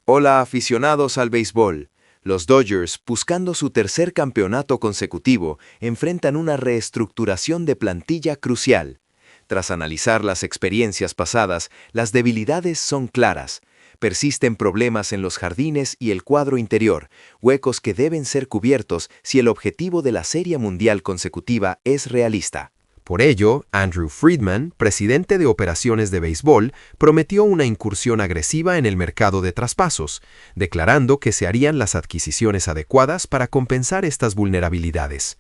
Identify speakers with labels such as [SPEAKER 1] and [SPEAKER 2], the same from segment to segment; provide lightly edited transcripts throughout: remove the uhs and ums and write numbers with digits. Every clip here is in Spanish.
[SPEAKER 1] Hola aficionados al béisbol. Los Dodgers, buscando su tercer campeonato consecutivo, enfrentan una reestructuración de plantilla crucial. Tras analizar las experiencias pasadas, las debilidades son claras. Persisten problemas en los jardines y el cuadro interior, huecos que deben ser cubiertos si el objetivo de la Serie Mundial consecutiva es realista.
[SPEAKER 2] Por ello, Andrew Friedman, presidente de operaciones de béisbol, prometió una incursión agresiva en el mercado de traspasos, declarando que se harían las adquisiciones adecuadas para compensar estas vulnerabilidades.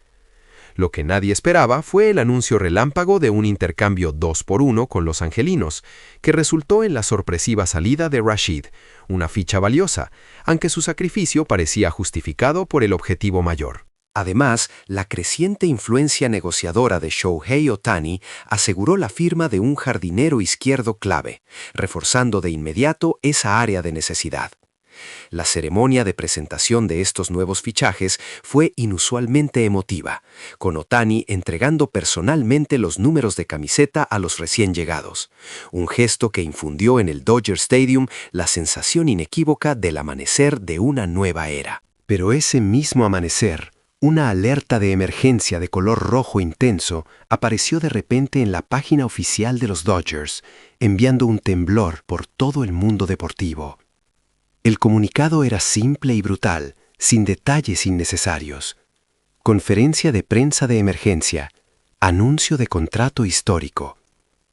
[SPEAKER 2] Lo que nadie esperaba fue el anuncio relámpago de un intercambio 2-1 con los angelinos, que resultó en la sorpresiva salida de Rashid, una ficha valiosa, aunque su sacrificio parecía justificado por el objetivo mayor.
[SPEAKER 3] Además, la creciente influencia negociadora de Shohei Ohtani aseguró la firma de un jardinero izquierdo clave, reforzando de inmediato esa área de necesidad. La ceremonia de presentación de estos nuevos fichajes fue inusualmente emotiva, con Ohtani entregando personalmente los números de camiseta a los recién llegados, un gesto que infundió en el Dodger Stadium la sensación inequívoca del amanecer de una nueva era. Pero ese mismo amanecer, una alerta de emergencia de color rojo intenso apareció de repente en la página oficial de los Dodgers, enviando un temblor por todo el mundo deportivo. El comunicado era simple y brutal, sin detalles innecesarios. Conferencia de prensa de emergencia. Anuncio de contrato histórico.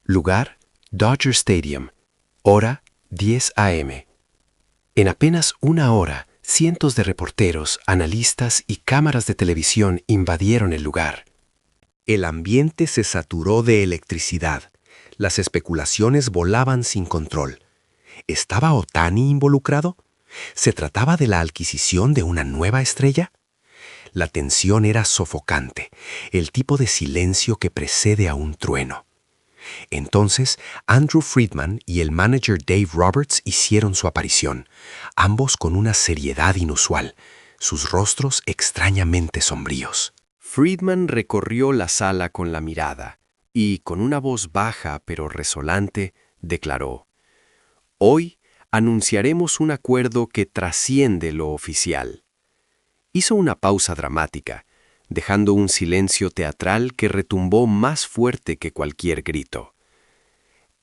[SPEAKER 3] Lugar: Dodger Stadium. Hora: 10 a.m. En apenas una hora, cientos de reporteros, analistas y cámaras de televisión invadieron el lugar. El ambiente se saturó de electricidad. Las especulaciones volaban sin control. ¿Estaba Ohtani involucrado? ¿Se trataba de la adquisición de una nueva estrella? La tensión era sofocante, el tipo de silencio que precede a un trueno. Entonces, Andrew Friedman y el manager Dave Roberts hicieron su aparición, ambos con una seriedad inusual, sus rostros extrañamente sombríos. Friedman recorrió la sala con la mirada y, con una voz baja pero resonante, declaró: «Hoy anunciaremos un acuerdo que trasciende lo oficial». Hizo una pausa dramática, dejando un silencio teatral que retumbó más fuerte que cualquier grito.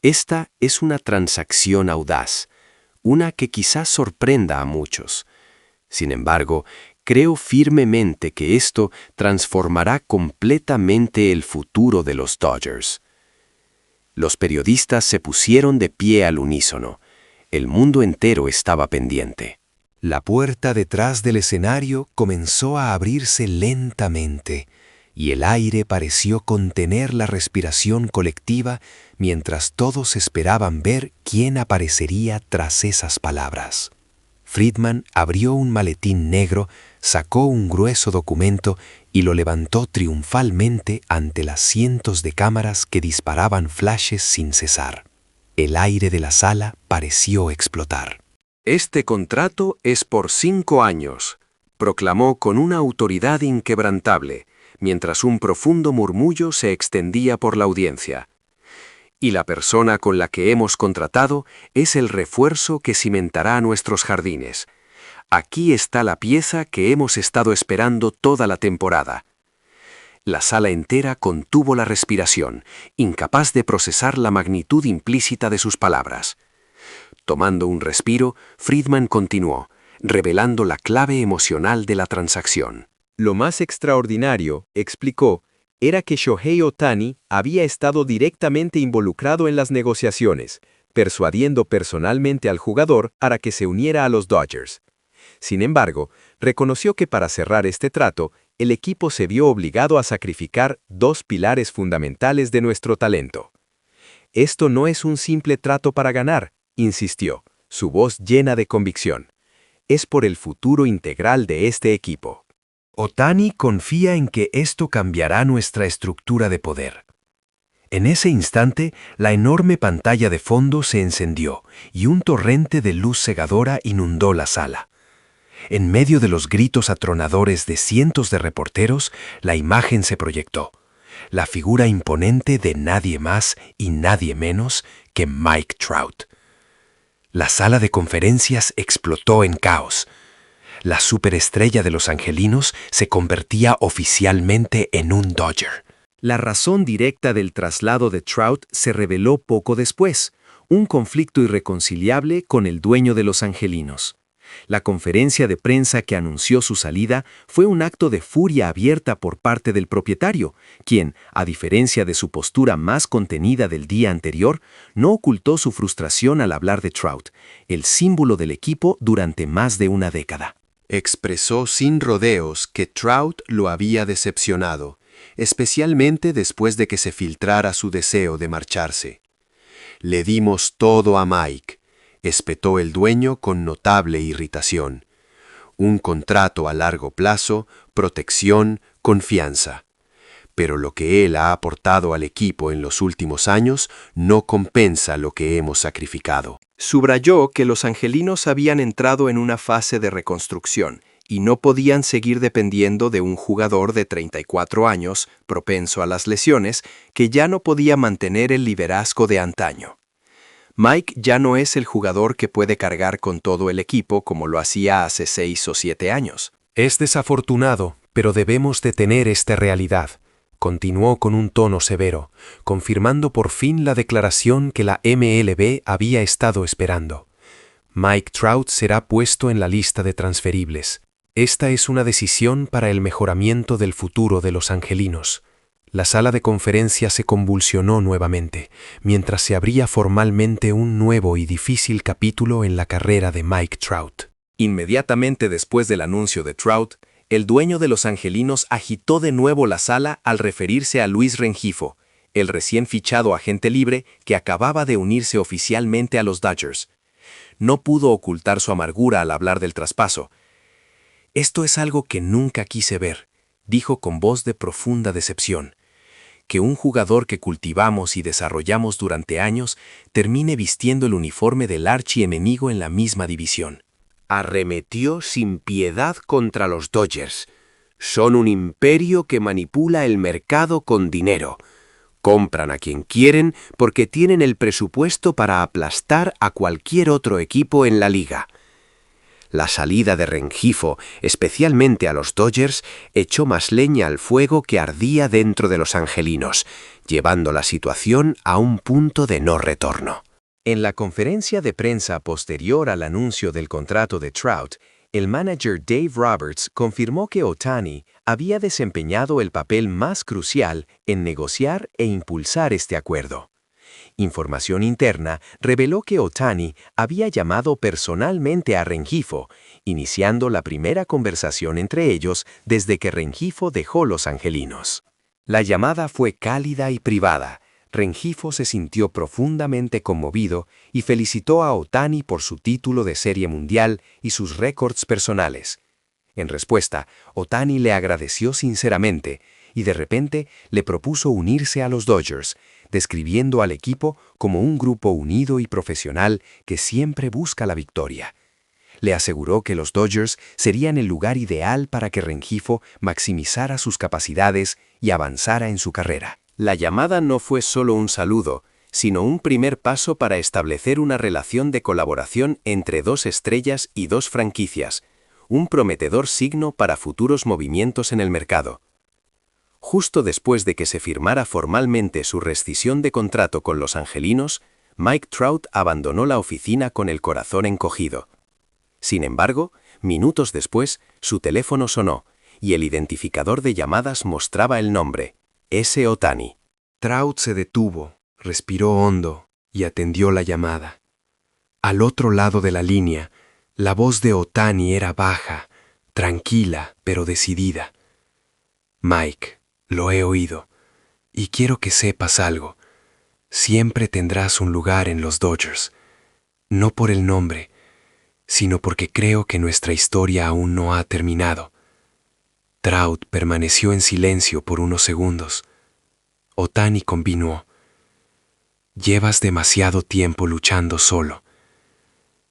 [SPEAKER 3] Esta es una transacción audaz, una que quizás sorprenda a muchos. Sin embargo, creo firmemente que esto transformará completamente el futuro de los Dodgers. Los periodistas se pusieron de pie al unísono. El mundo entero estaba pendiente. La puerta detrás del escenario comenzó a abrirse lentamente, y el aire pareció contener la respiración colectiva mientras todos esperaban ver quién aparecería tras esas palabras. Friedman abrió un maletín negro, sacó un grueso documento y lo levantó triunfalmente ante las cientos de cámaras que disparaban flashes sin cesar. El aire de la sala pareció explotar. «Este contrato es por 5 años», proclamó con una autoridad inquebrantable, mientras un profundo murmullo se extendía por la audiencia. «Y la persona con la que hemos contratado es el refuerzo que cimentará nuestros jardines. Aquí está la pieza que hemos estado esperando toda la temporada». La sala entera contuvo la respiración, incapaz de procesar la magnitud implícita de sus palabras. Tomando un respiro, Friedman continuó, revelando la clave emocional de la transacción.
[SPEAKER 1] Lo más extraordinario, explicó, era que Shohei Ohtani había estado directamente involucrado en las negociaciones, persuadiendo personalmente al jugador para que se uniera a los Dodgers. Sin embargo, reconoció que para cerrar este trato, el equipo se vio obligado a sacrificar 2 pilares fundamentales de nuestro talento. «Esto no es un simple trato para ganar», insistió, su voz llena de convicción. «Es por el futuro integral de este equipo».
[SPEAKER 3] Ohtani confía en que esto cambiará nuestra estructura de poder. En ese instante, la enorme pantalla de fondo se encendió y un torrente de luz cegadora inundó la sala. En medio de los gritos atronadores de cientos de reporteros, la imagen se proyectó. La figura imponente de nadie más y nadie menos que Mike Trout. La sala de conferencias explotó en caos. La superestrella de los angelinos se convertía oficialmente en un Dodger. La razón directa del traslado de Trout se reveló poco después, un conflicto irreconciliable con el dueño de los angelinos. La conferencia de prensa que anunció su salida fue un acto de furia abierta por parte del propietario, quien, a diferencia de su postura más contenida del día anterior, no ocultó su frustración al hablar de Trout, el símbolo del equipo durante más de una década.
[SPEAKER 2] Expresó sin rodeos que Trout lo había decepcionado, especialmente después de que se filtrara su deseo de marcharse. Le dimos todo a Mike, espetó el dueño con notable irritación. Un contrato a largo plazo, protección, confianza. Pero lo que él ha aportado al equipo en los últimos años no compensa lo que hemos sacrificado.
[SPEAKER 3] Subrayó que los angelinos habían entrado en una fase de reconstrucción y no podían seguir dependiendo de un jugador de 34 años, propenso a las lesiones, que ya no podía mantener el liderazgo de antaño. Mike ya no es el jugador que puede cargar con todo el equipo como lo hacía hace 6 o 7 años.
[SPEAKER 4] Es desafortunado, pero debemos detener esta realidad. Continuó con un tono severo, confirmando por fin la declaración que la MLB había estado esperando. Mike Trout será puesto en la lista de transferibles. Esta es una decisión para el mejoramiento del futuro de los angelinos. La sala de conferencia se convulsionó nuevamente, mientras se abría formalmente un nuevo y difícil capítulo en la carrera de Mike Trout.
[SPEAKER 3] Inmediatamente después del anuncio de Trout, el dueño de los angelinos agitó de nuevo la sala al referirse a Luis Rengifo, el recién fichado agente libre que acababa de unirse oficialmente a los Dodgers. No pudo ocultar su amargura al hablar del traspaso. «Esto es algo que nunca quise ver», dijo con voz de profunda decepción. Que un jugador que cultivamos y desarrollamos durante años termine vistiendo el uniforme del archienemigo en la misma división.
[SPEAKER 5] Arremetió sin piedad contra los Dodgers. Son un imperio que manipula el mercado con dinero. Compran a quien quieren porque tienen el presupuesto para aplastar a cualquier otro equipo en la liga. La salida de Rengifo, especialmente a los Dodgers, echó más leña al fuego que ardía dentro de los angelinos, llevando la situación a un punto de no retorno.
[SPEAKER 3] En la conferencia de prensa posterior al anuncio del contrato de Trout, el manager Dave Roberts confirmó que Ohtani había desempeñado el papel más crucial en negociar e impulsar este acuerdo. Información interna reveló que Ohtani había llamado personalmente a Rengifo, iniciando la primera conversación entre ellos desde que Rengifo dejó los angelinos. La llamada fue cálida y privada. Rengifo se sintió profundamente conmovido y felicitó a Ohtani por su título de Serie Mundial y sus récords personales. En respuesta, Ohtani le agradeció sinceramente y de repente le propuso unirse a los Dodgers, describiendo al equipo como un grupo unido y profesional que siempre busca la victoria. Le aseguró que los Dodgers serían el lugar ideal para que Rengifo maximizara sus capacidades y avanzara en su carrera. La llamada no fue solo un saludo, sino un primer paso para establecer una relación de colaboración entre dos estrellas y dos franquicias, un prometedor signo para futuros movimientos en el mercado. Justo después de que se firmara formalmente su rescisión de contrato con los angelinos, Mike Trout abandonó la oficina con el corazón encogido. Sin embargo, minutos después, su teléfono sonó y el identificador de llamadas mostraba el nombre, S. Ohtani.
[SPEAKER 2] Trout se detuvo, respiró hondo y atendió la llamada. Al otro lado de la línea, la voz de Ohtani era baja, tranquila pero decidida. Mike, lo he oído, y quiero que sepas algo. Siempre tendrás un lugar en los Dodgers, no por el nombre, sino porque creo que nuestra historia aún no ha terminado. Trout permaneció en silencio por unos segundos. Ohtani continuó. Llevas demasiado tiempo luchando solo.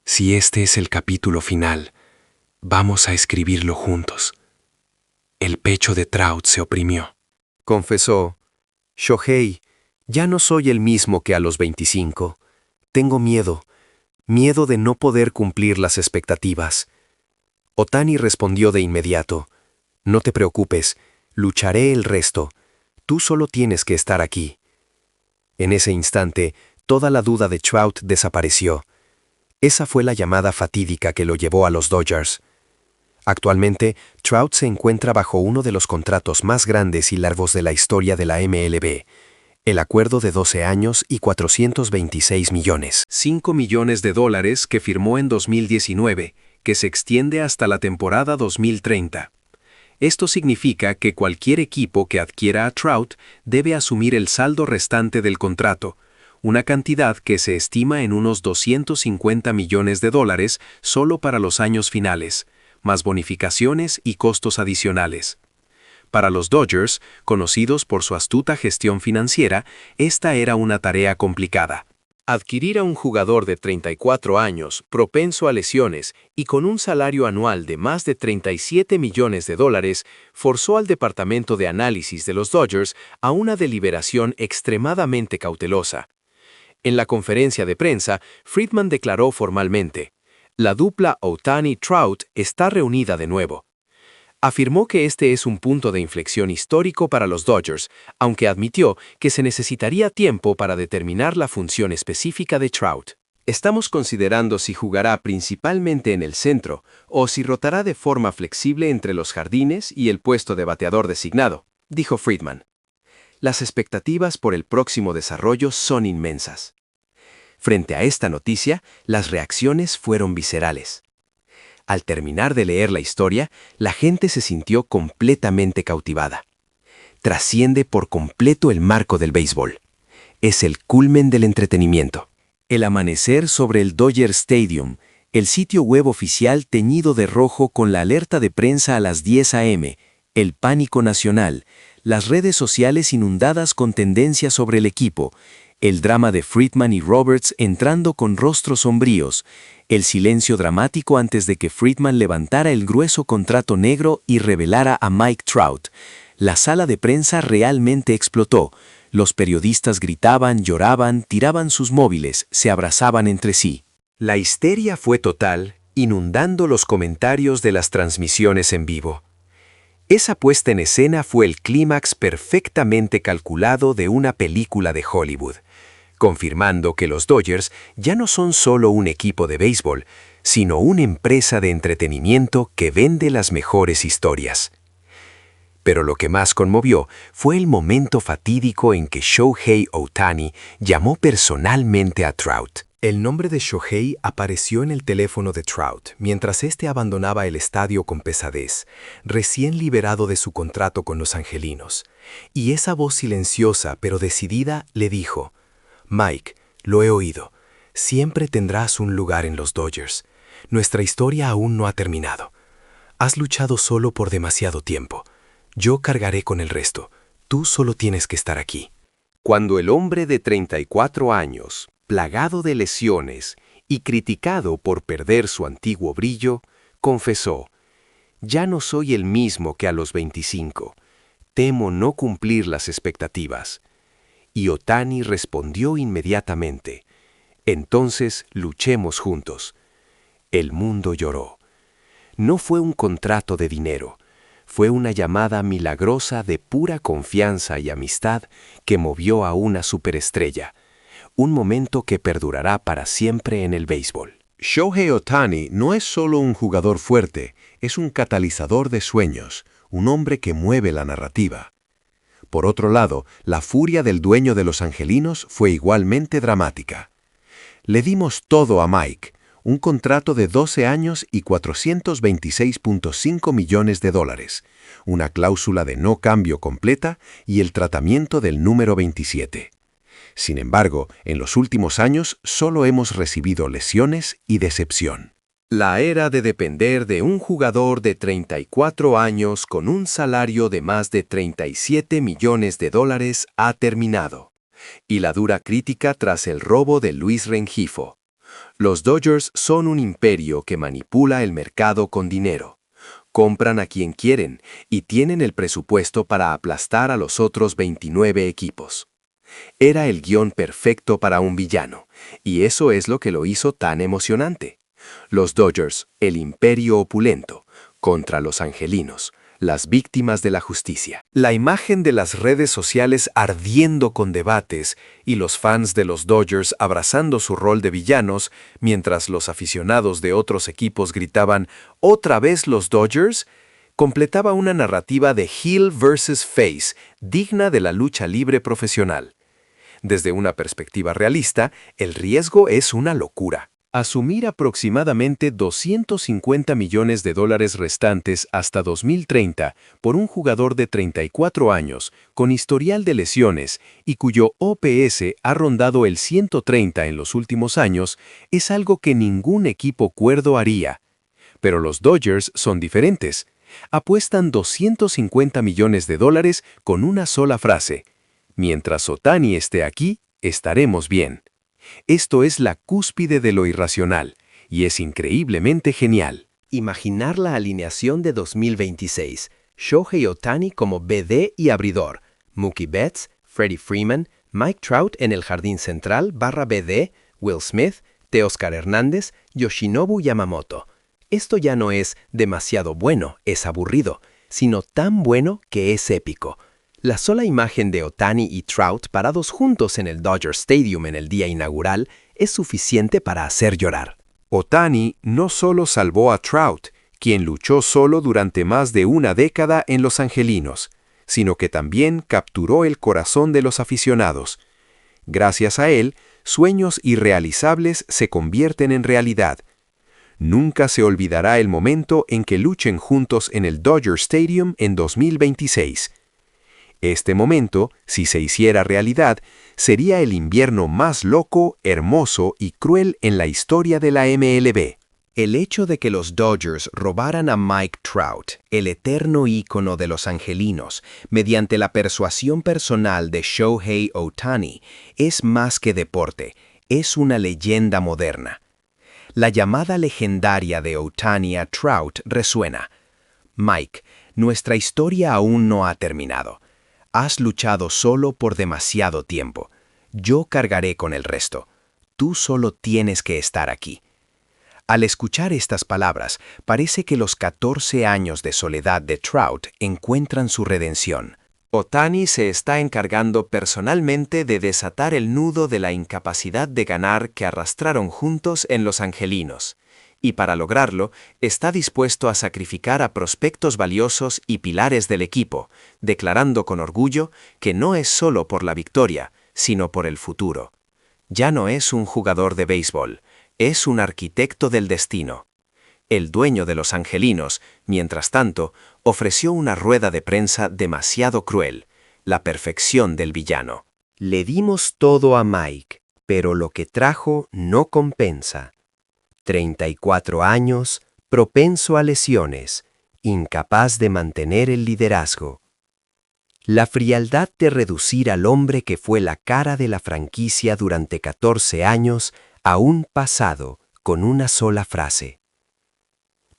[SPEAKER 2] Si este es el capítulo final, vamos a escribirlo juntos. El pecho de Trout se oprimió.
[SPEAKER 3] Confesó, Shohei, ya no soy el mismo que a los 25. Tengo miedo. Miedo de no poder cumplir las expectativas. Ohtani respondió de inmediato: «No te preocupes, lucharé el resto. Tú solo tienes que estar aquí». En ese instante, toda la duda de Trout desapareció. Esa fue la llamada fatídica que lo llevó a los Dodgers. Actualmente, Trout se encuentra bajo uno de los contratos más grandes y largos de la historia de la MLB, el acuerdo de 12 años y 426 millones.
[SPEAKER 4] $5 millones que firmó en 2019, que se extiende hasta la temporada 2030. Esto significa que cualquier equipo que adquiera a Trout debe asumir el saldo restante del contrato, una cantidad que se estima en unos $250 millones solo para los años finales, más bonificaciones y costos adicionales. Para los Dodgers, conocidos por su astuta gestión financiera, esta era una tarea complicada. Adquirir a un jugador de 34 años, propenso a lesiones y con un salario anual de más de $37 millones, forzó al departamento de análisis de los Dodgers a una deliberación extremadamente cautelosa. En la conferencia de prensa, Friedman declaró formalmente: «La dupla Ohtani-Trout está reunida de nuevo». Afirmó que este es un punto de inflexión histórico para los Dodgers, aunque admitió que se necesitaría tiempo para determinar la función específica de Trout. «Estamos considerando si jugará principalmente en el centro o si rotará de forma flexible entre los jardines y el puesto de bateador designado», dijo Friedman. Las expectativas por el próximo desarrollo son inmensas. Frente a esta noticia, las reacciones fueron viscerales. Al terminar de leer la historia, la gente se sintió completamente cautivada. Trasciende por completo el marco del béisbol. Es el culmen del entretenimiento. El amanecer sobre el Dodger Stadium, el sitio web oficial teñido de rojo con la alerta de prensa a las 10 a.m., el pánico nacional, las redes sociales inundadas con tendencias sobre el equipo, el drama de Friedman y Roberts entrando con rostros sombríos, el silencio dramático antes de que Friedman levantara el grueso contrato negro y revelara a Mike Trout. La sala de prensa realmente explotó. Los periodistas gritaban, lloraban, tiraban sus móviles, se abrazaban entre sí. La histeria fue total, inundando los comentarios de las transmisiones en vivo. Esa puesta en escena fue el clímax perfectamente calculado de una película de Hollywood, confirmando que los Dodgers ya no son solo un equipo de béisbol, sino una empresa de entretenimiento que vende las mejores historias. Pero lo que más conmovió fue el momento fatídico en que Shohei Ohtani llamó personalmente a Trout. El nombre de Shohei apareció en el teléfono de Trout mientras éste abandonaba el estadio con pesadez, recién liberado de su contrato con los angelinos. Y esa voz silenciosa pero decidida le dijo: «Mike, lo he oído. Siempre tendrás un lugar en los Dodgers. Nuestra historia aún no ha terminado. Has luchado solo por demasiado tiempo. Yo cargaré con el resto. Tú solo tienes que estar aquí». Cuando el hombre de 34 años, plagado de lesiones y criticado por perder su antiguo brillo, confesó: «Ya no soy el mismo que a los 25. Temo no cumplir las expectativas». Y Ohtani respondió inmediatamente: «Entonces luchemos juntos». El mundo lloró. No fue un contrato de dinero, fue una llamada milagrosa de pura confianza y amistad que movió a una superestrella, un momento que perdurará para siempre en el béisbol.
[SPEAKER 1] Shohei Ohtani no es solo un jugador fuerte, es un catalizador de sueños, un hombre que mueve la narrativa. Por otro lado, la furia del dueño de los angelinos fue igualmente dramática. Le dimos todo a Mike, un contrato de 12 años y $426.5 millones, una cláusula de no cambio completa y el tratamiento del número 27. Sin embargo, en los últimos años solo hemos recibido lesiones y decepción.
[SPEAKER 4] La era de depender de un jugador de 34 años con un salario de más de $37 millones ha terminado. Y la dura crítica tras el robo de Luis Rengifo. Los Dodgers son un imperio que manipula el mercado con dinero. Compran a quien quieren y tienen el presupuesto para aplastar a los otros 29 equipos.
[SPEAKER 3] Era el guión perfecto para un villano, y eso es lo que lo hizo tan emocionante. Los Dodgers, el imperio opulento, contra los angelinos, las víctimas de la justicia. La imagen de las redes sociales ardiendo con debates y los fans de los Dodgers abrazando su rol de villanos, mientras los aficionados de otros equipos gritaban «¿Otra vez los Dodgers?», completaba una narrativa de heel versus face digna de la lucha libre profesional. Desde una perspectiva realista, el riesgo es una locura. Asumir aproximadamente $250 millones restantes hasta 2030 por un jugador de 34 años con historial de lesiones y cuyo OPS ha rondado el 130 en los últimos años es algo que ningún equipo cuerdo haría. Pero los Dodgers son diferentes. Apuestan $250 millones con una sola frase: «Mientras Ohtani esté aquí, estaremos bien». Esto es la cúspide de lo irracional, y es increíblemente genial.
[SPEAKER 5] Imaginar la alineación de 2026. Shohei Ohtani como BD y abridor. Mookie Betts, Freddie Freeman, Mike Trout en el jardín central /BD, Will Smith, Teoscar Hernández, Yoshinobu Yamamoto. Esto ya no es demasiado bueno, es aburrido, sino tan bueno que es épico. La sola imagen de Ohtani y Trout parados juntos en el Dodger Stadium en el día inaugural es suficiente para hacer llorar.
[SPEAKER 2] Ohtani no solo salvó a Trout, quien luchó solo durante más de una década en los angelinos, sino que también capturó el corazón de los aficionados. Gracias a él, sueños irrealizables se convierten en realidad. Nunca se olvidará el momento en que luchen juntos en el Dodger Stadium en 2026. Este momento, si se hiciera realidad, sería el invierno más loco, hermoso y cruel en la historia de la MLB.
[SPEAKER 5] El hecho de que los Dodgers robaran a Mike Trout, el eterno ícono de los angelinos, mediante la persuasión personal de Shohei Ohtani, es más que deporte, es una leyenda moderna. La llamada legendaria de Ohtani a Trout resuena: «Mike, nuestra historia aún no ha terminado. Has luchado solo por demasiado tiempo. Yo cargaré con el resto. Tú solo tienes que estar aquí». Al escuchar estas palabras, parece que los 14 años de soledad de Trout encuentran su redención.
[SPEAKER 3] Ohtani se está encargando personalmente de desatar el nudo de la incapacidad de ganar que arrastraron juntos en los angelinos. Y para lograrlo, está dispuesto a sacrificar a prospectos valiosos y pilares del equipo, declarando con orgullo que no es solo por la victoria, sino por el futuro. Ya no es un jugador de béisbol, es un arquitecto del destino. El dueño de los angelinos, mientras tanto, ofreció una rueda de prensa demasiado cruel, la perfección del villano.
[SPEAKER 5] Le dimos todo a Mike, pero lo que trajo no compensa. 34 años, propenso a lesiones, incapaz de mantener el liderazgo. La frialdad de reducir al hombre que fue la cara de la franquicia durante 14 años a un pasado con una sola frase.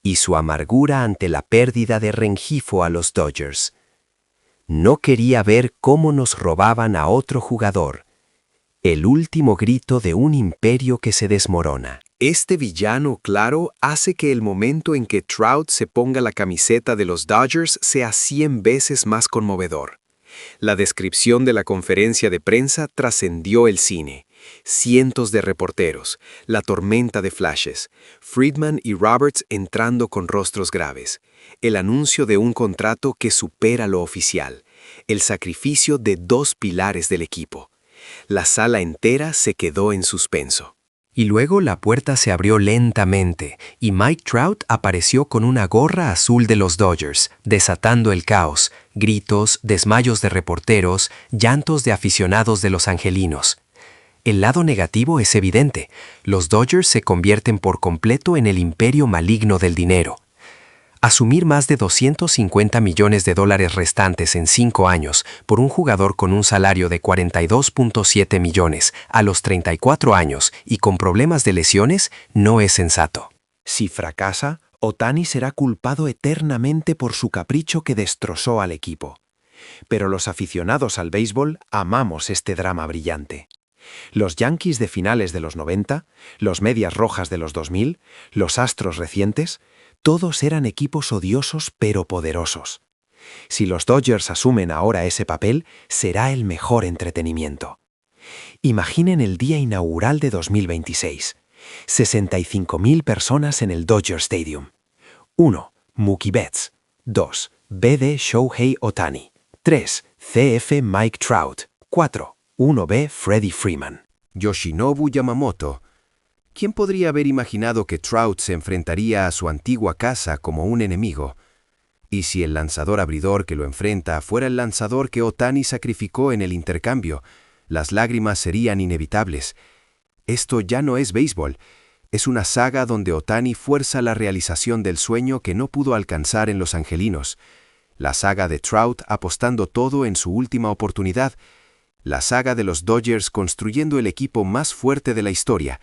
[SPEAKER 5] Y su amargura ante la pérdida de Rengifo a los Dodgers. No quería ver cómo nos robaban a otro jugador. El último grito de un imperio que se desmorona.
[SPEAKER 2] Este villano claro hace que el momento en que Trout se ponga la camiseta de los Dodgers sea 100 veces más conmovedor. La descripción de la conferencia de prensa trascendió el cine. Cientos de reporteros, la tormenta de flashes, Friedman y Roberts entrando con rostros graves, el anuncio de un contrato que supera lo oficial, el sacrificio de 2 pilares del equipo. La sala entera se quedó en suspenso.
[SPEAKER 3] Y luego la puerta se abrió lentamente y Mike Trout apareció con una gorra azul de los Dodgers, desatando el caos, gritos, desmayos de reporteros, llantos de aficionados de los angelinos. El lado negativo es evidente. Los Dodgers se convierten por completo en el imperio maligno del dinero. Asumir más de $250 millones restantes en 5 años por un jugador con un salario de $42.7 millones a los 34 años y con problemas de lesiones no es sensato.
[SPEAKER 5] Si fracasa, Ohtani será culpado eternamente por su capricho que destrozó al equipo.
[SPEAKER 3] Pero los aficionados al béisbol amamos este drama brillante. Los Yankees de finales de los 90, los Medias Rojas de los 2000, los Astros recientes, todos eran equipos odiosos pero poderosos. Si los Dodgers asumen ahora ese papel, será el mejor entretenimiento. Imaginen el día inaugural de 2026. 65.000 personas en el Dodger Stadium. 1. Mookie Betts. 2. BD Shohei Ohtani. 3. CF Mike Trout. 4. 1B Freddie Freeman.
[SPEAKER 2] Yoshinobu Yamamoto. ¿Quién podría haber imaginado que Trout se enfrentaría a su antigua casa como un enemigo? ¿Y si el lanzador abridor que lo enfrenta fuera el lanzador que Ohtani sacrificó en el intercambio? Las lágrimas serían inevitables. Esto ya no es béisbol. Es una saga donde Ohtani fuerza la realización del sueño que no pudo alcanzar en los angelinos. La saga de Trout apostando todo en su última oportunidad. La saga de los Dodgers construyendo el equipo más fuerte de la historia.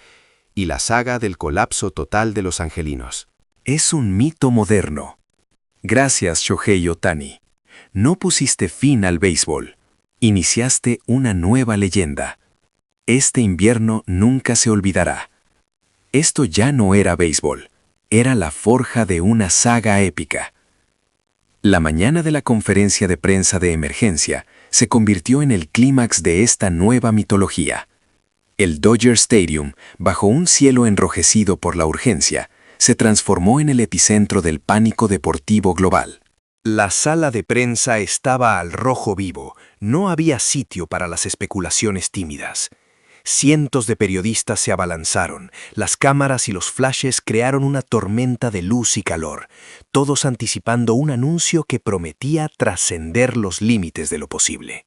[SPEAKER 2] Y la saga del colapso total de los angelinos.
[SPEAKER 3] Es un mito moderno. Gracias, Shohei Ohtani. No pusiste fin al béisbol. Iniciaste una nueva leyenda. Este invierno nunca se olvidará. Esto ya no era béisbol. Era la forja de una saga épica. La mañana de la conferencia de prensa de emergencia se convirtió en el clímax de esta nueva mitología. El Dodger Stadium, bajo un cielo enrojecido por la urgencia, se transformó en el epicentro del pánico deportivo global. La sala de prensa estaba al rojo vivo, no había sitio para las especulaciones tímidas. Cientos de periodistas se abalanzaron, las cámaras y los flashes crearon una tormenta de luz y calor, todos anticipando un anuncio que prometía trascender los límites de lo posible.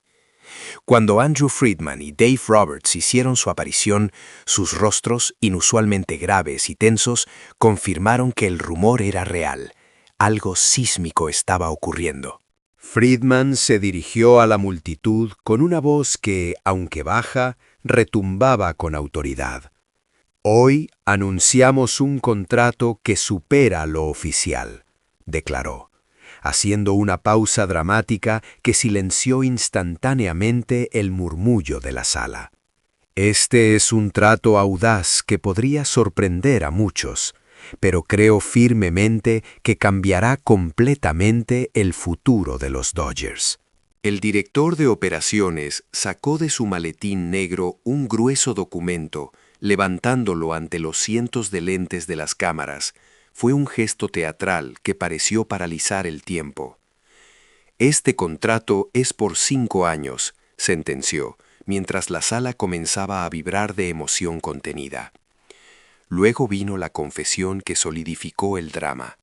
[SPEAKER 3] Cuando Andrew Friedman y Dave Roberts hicieron su aparición, sus rostros, inusualmente graves y tensos, confirmaron que el rumor era real. Algo sísmico estaba ocurriendo.
[SPEAKER 2] Friedman se dirigió a la multitud con una voz que, aunque baja, retumbaba con autoridad. Hoy anunciamos un contrato que supera lo oficial, declaró, haciendo una pausa dramática que silenció instantáneamente el murmullo de la sala. Este es un trato audaz que podría sorprender a muchos, pero creo firmemente que cambiará completamente el futuro de los Dodgers.
[SPEAKER 3] El director de operaciones sacó de su maletín negro un grueso documento, levantándolo ante los cientos de lentes de las cámaras. Fue un gesto teatral que pareció paralizar el tiempo. Este contrato es por 5 años, sentenció, mientras la sala comenzaba a vibrar de emoción contenida. Luego vino la confesión que solidificó el drama.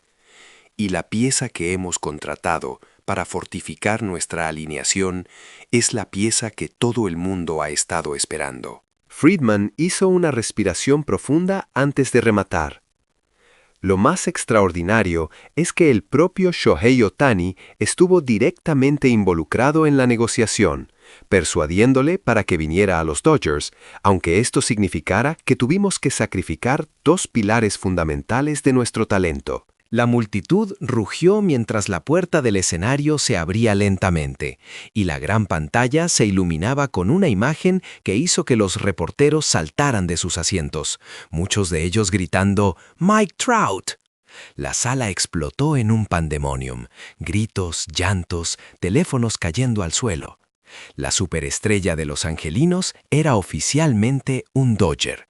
[SPEAKER 3] Y la pieza que hemos contratado para fortificar nuestra alineación es la pieza que todo el mundo ha estado esperando.
[SPEAKER 1] Friedman hizo una respiración profunda antes de rematar. Lo más extraordinario es que el propio Shohei Ohtani estuvo directamente involucrado en la negociación, persuadiéndole para que viniera a los Dodgers, aunque esto significara que tuvimos que sacrificar 2 pilares fundamentales de nuestro talento. La multitud rugió mientras la puerta del escenario se abría lentamente, y la gran pantalla se iluminaba con una imagen que hizo que los reporteros saltaran de sus asientos, muchos de ellos gritando «Mike Trout». La sala explotó en un pandemonium, gritos, llantos, teléfonos cayendo al suelo. La superestrella de los angelinos era oficialmente un Dodger.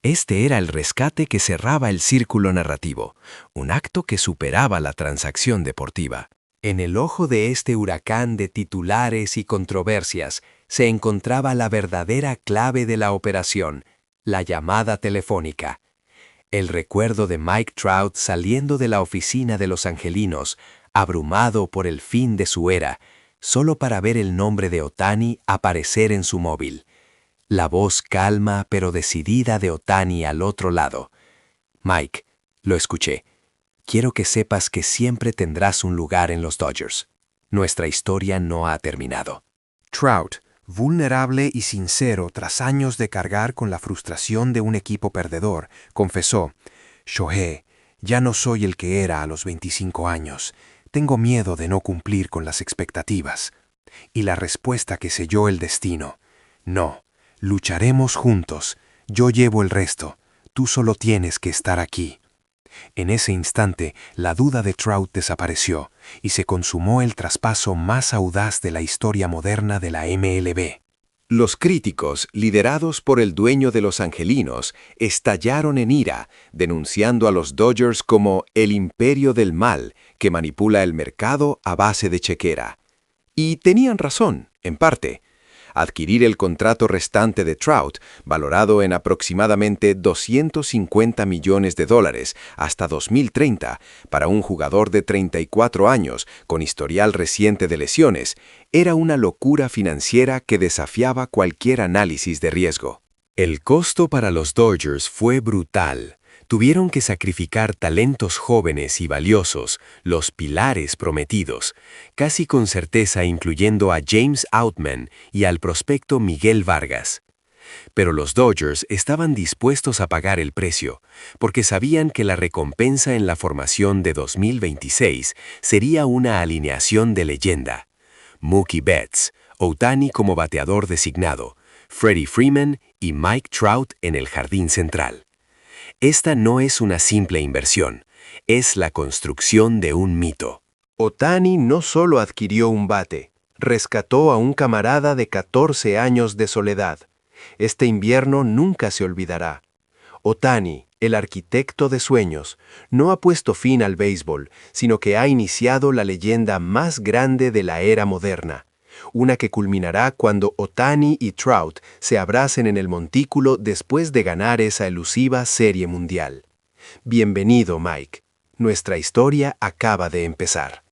[SPEAKER 1] Este era el rescate que cerraba el círculo narrativo, un acto que superaba la transacción deportiva. En el ojo de este huracán de titulares y controversias se encontraba la verdadera clave de la operación, la llamada telefónica. El recuerdo de Mike Trout saliendo de la oficina de los angelinos, abrumado por el fin de su era, solo para ver el nombre de Ohtani aparecer en su móvil. La voz calma pero decidida de Ohtani al otro lado. «Mike», lo escuché, «quiero que sepas que siempre tendrás un lugar en los Dodgers. Nuestra historia no ha terminado».
[SPEAKER 6] Trout, vulnerable y sincero tras años de cargar con la frustración de un equipo perdedor, confesó: «Shohei, ya no soy el que era a los 25 años. Tengo miedo de no cumplir con las expectativas». Y la respuesta que selló el destino: no, lucharemos juntos, yo llevo el resto, tú solo tienes que estar aquí. En ese instante, la duda de Trout desapareció y se consumó el traspaso más audaz de la historia moderna de la MLB.
[SPEAKER 1] Los críticos, liderados por el dueño de los Angelinos, estallaron en ira, denunciando a los Dodgers como el imperio del mal que manipula el mercado a base de chequera. Y tenían razón, en parte. Adquirir el contrato restante de Trout, valorado en aproximadamente $250 millones hasta 2030, para un jugador de 34 años con historial reciente de lesiones, era una locura financiera que desafiaba cualquier análisis de riesgo.
[SPEAKER 3] El costo para los Dodgers fue brutal. Tuvieron que sacrificar talentos jóvenes y valiosos, los pilares prometidos, casi con certeza incluyendo a James Outman y al prospecto Miguel Vargas. Pero los Dodgers estaban dispuestos a pagar el precio, porque sabían que la recompensa en la formación de 2026 sería una alineación de leyenda. Mookie Betts, Ohtani como bateador designado, Freddie Freeman y Mike Trout en el jardín central. Esta no es una simple inversión, es la construcción de un mito.
[SPEAKER 6] Ohtani no solo adquirió un bate, rescató a un camarada de 14 años de soledad. Este invierno nunca se olvidará. Ohtani, el arquitecto de sueños, no ha puesto fin al béisbol, sino que ha iniciado la leyenda más grande de la era moderna. Una que culminará cuando Ohtani y Trout se abracen en el montículo después de ganar esa elusiva Serie Mundial. Bienvenido, Mike. Nuestra historia acaba de empezar.